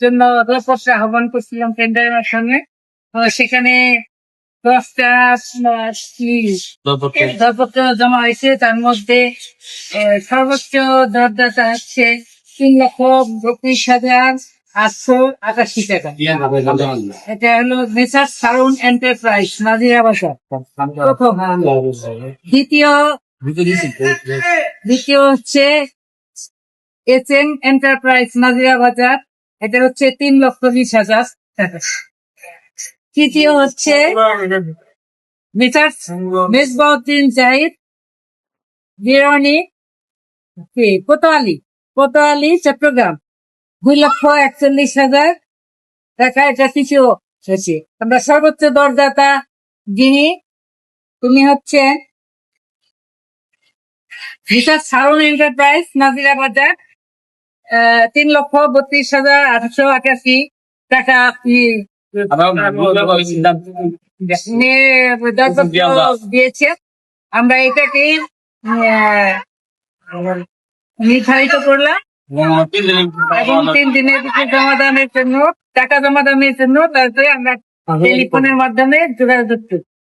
জন্য দরপত্র আহ্বান করছিলাম টেন্ডারের মাধ্যমে। তো সেখানে 10টা দরপত্র জমা হয়েছে। তার মধ্যে সর্বোচ্চ দরদাতা হচ্ছে 3,32,888 টাকা। এটা হলো মেসার্স সারুন এন্টারপ্রাইজ নাজিরা বাজার প্রথম। দ্বিতীয় হচ্ছে HM এন্টারপ্রাইজ নাজিরা বাজার, এটা হচ্ছে 3,20,000 টাকা। তৃতীয় হচ্ছে মেসার্স মেজবাউদ্দিন জাহিদ বিরনি কোতোয়ালি চট্টগ্রাম, 2,41,000 টাকা। এটা তৃতীয় হচ্ছে। আমরা সর্বোচ্চ দরদাতা যিনি, তুমি হচ্ছে মেসার্স সারুন এন্টারপ্রাইজ নাজিরা বাজার, 3,32,888 টাকা দিয়েছে। আমরা এটাকে নির্ধারিত করলাম এবং 3 দিনের জমাদানের জন্য টাকা জমাদানের জন্য তারপরে আমরা টেলিফোনের মাধ্যমে যোগাযোগ করছি।